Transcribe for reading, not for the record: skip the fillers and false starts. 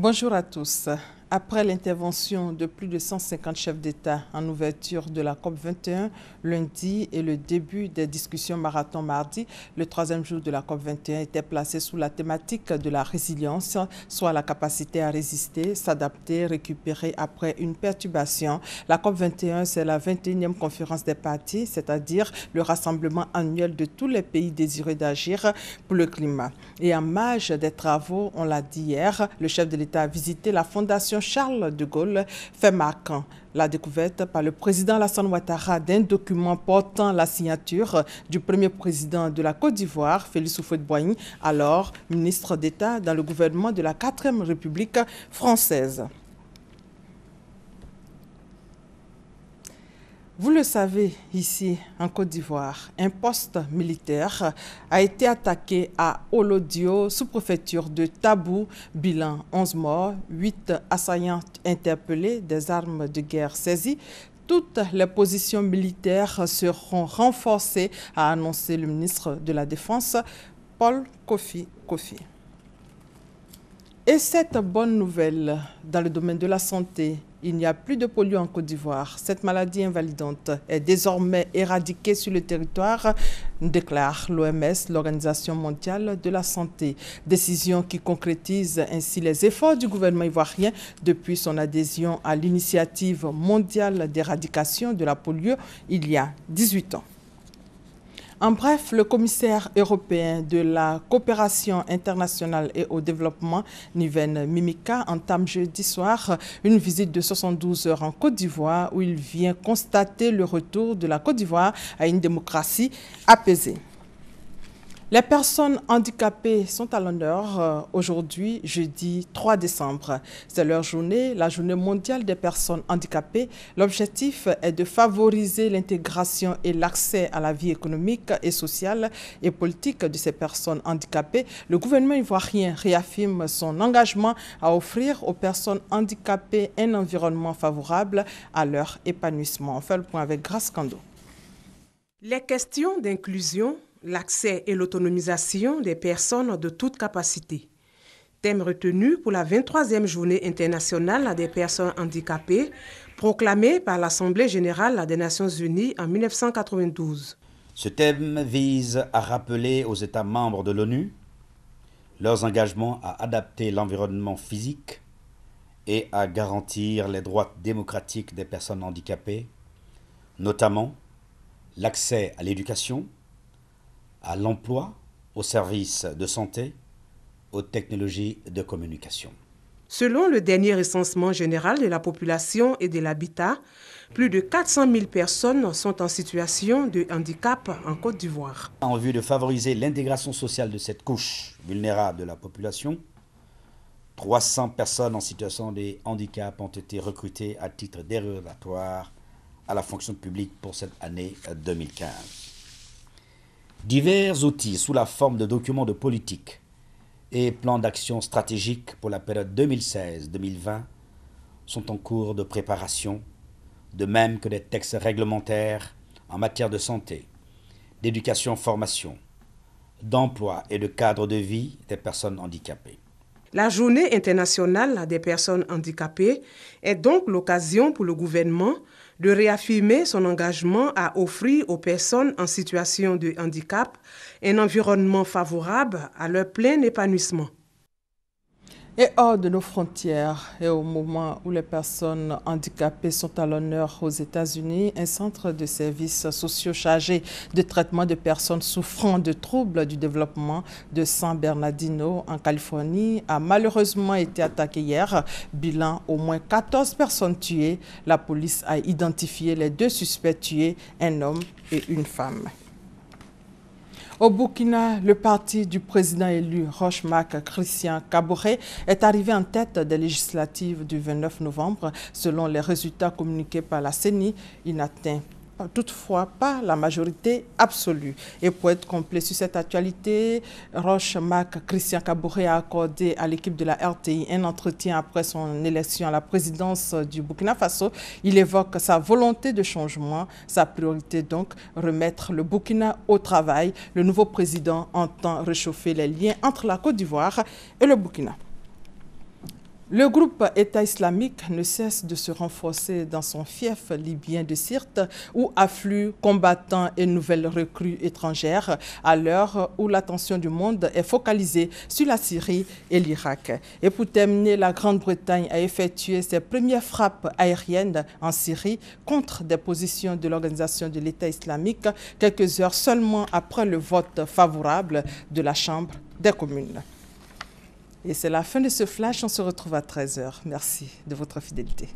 Bonjour à tous. Après l'intervention de plus de 150 chefs d'État en ouverture de la COP21 lundi et le début des discussions marathon mardi, le troisième jour de la COP21 était placé sous la thématique de la résilience, soit la capacité à résister, s'adapter, récupérer après une perturbation. La COP21, c'est la 21e conférence des parties, c'est-à-dire le rassemblement annuel de tous les pays désireux d'agir pour le climat. Et en marge des travaux, on l'a dit hier, le chef de l'État a visité la Fondation Charles de Gaulle, fait marquant la découverte par le président Alassane Ouattara d'un document portant la signature du premier président de la Côte d'Ivoire, Félix Houphouët-Boigny, alors ministre d'État dans le gouvernement de la 4e République française. Vous le savez, ici en Côte d'Ivoire, un poste militaire a été attaqué à Olodio, sous-préfecture de Tabou. Bilan 11 morts, 8 assaillants interpellés, des armes de guerre saisies. Toutes les positions militaires seront renforcées, a annoncé le ministre de la Défense, Paul Kofi. Et cette bonne nouvelle dans le domaine de la santé, il n'y a plus de polio en Côte d'Ivoire. Cette maladie invalidante est désormais éradiquée sur le territoire, déclare l'OMS, l'Organisation mondiale de la santé. Décision qui concrétise ainsi les efforts du gouvernement ivoirien depuis son adhésion à l'initiative mondiale d'éradication de la polio il y a 18 ans. En bref, le commissaire européen de la coopération internationale et au développement, Niven Mimika, entame jeudi soir une visite de 72 heures en Côte d'Ivoire où il vient constater le retour de la Côte d'Ivoire à une démocratie apaisée. Les personnes handicapées sont à l'honneur aujourd'hui, jeudi 3 décembre. C'est leur journée, la journée mondiale des personnes handicapées. L'objectif est de favoriser l'intégration et l'accès à la vie économique et sociale et politique de ces personnes handicapées. Le gouvernement ivoirien réaffirme son engagement à offrir aux personnes handicapées un environnement favorable à leur épanouissement. On fait le point avec Grace Kando. Les questions d'inclusion, l'accès et l'autonomisation des personnes de toute capacité. Thème retenu pour la 23e journée internationale des personnes handicapées, proclamée par l'Assemblée générale des Nations unies en 1992. Ce thème vise à rappeler aux États membres de l'ONU leurs engagements à adapter l'environnement physique et à garantir les droits démocratiques des personnes handicapées, notamment l'accès à l'éducation, à l'emploi, aux services de santé, aux technologies de communication. Selon le dernier recensement général de la population et de l'habitat, plus de 400 000 personnes sont en situation de handicap en Côte d'Ivoire. En vue de favoriser l'intégration sociale de cette couche vulnérable de la population, 300 personnes en situation de handicap ont été recrutées à titre dérogatoire à la fonction publique pour cette année 2015. Divers outils sous la forme de documents de politique et plans d'action stratégiques pour la période 2016-2020 sont en cours de préparation, de même que des textes réglementaires en matière de santé, d'éducation-formation, d'emploi et de cadre de vie des personnes handicapées. La Journée internationale des personnes handicapées est donc l'occasion pour le gouvernement de réaffirmer son engagement à offrir aux personnes en situation de handicap un environnement favorable à leur plein épanouissement. Et hors de nos frontières, et au moment où les personnes handicapées sont à l'honneur aux États-Unis, un centre de services sociaux chargé de traitement de personnes souffrant de troubles du développement de San Bernardino en Californie a malheureusement été attaqué hier. Bilan, au moins 14 personnes tuées. La police a identifié les 2 suspects tués, un homme et une femme. Au Burkina, le parti du président élu Roch-Marc Christian Kaboré est arrivé en tête des législatives du 29 novembre. Selon les résultats communiqués par la CENI, il n'atteint toutefois pas la majorité absolue. Et pour être complet sur cette actualité, Roch-Marc Christian Kaboré a accordé à l'équipe de la RTI un entretien après son élection à la présidence du Burkina Faso. Il évoque sa volonté de changement, sa priorité donc, remettre le Burkina au travail. Le nouveau président entend réchauffer les liens entre la Côte d'Ivoire et le Burkina. Le groupe État islamique ne cesse de se renforcer dans son fief libyen de Sirte, où affluent combattants et nouvelles recrues étrangères, à l'heure où l'attention du monde est focalisée sur la Syrie et l'Irak. Et pour terminer, la Grande-Bretagne a effectué ses premières frappes aériennes en Syrie contre des positions de l'organisation de l'État islamique, quelques heures seulement après le vote favorable de la Chambre des communes. Et c'est la fin de ce flash, on se retrouve à 13h. Merci de votre fidélité.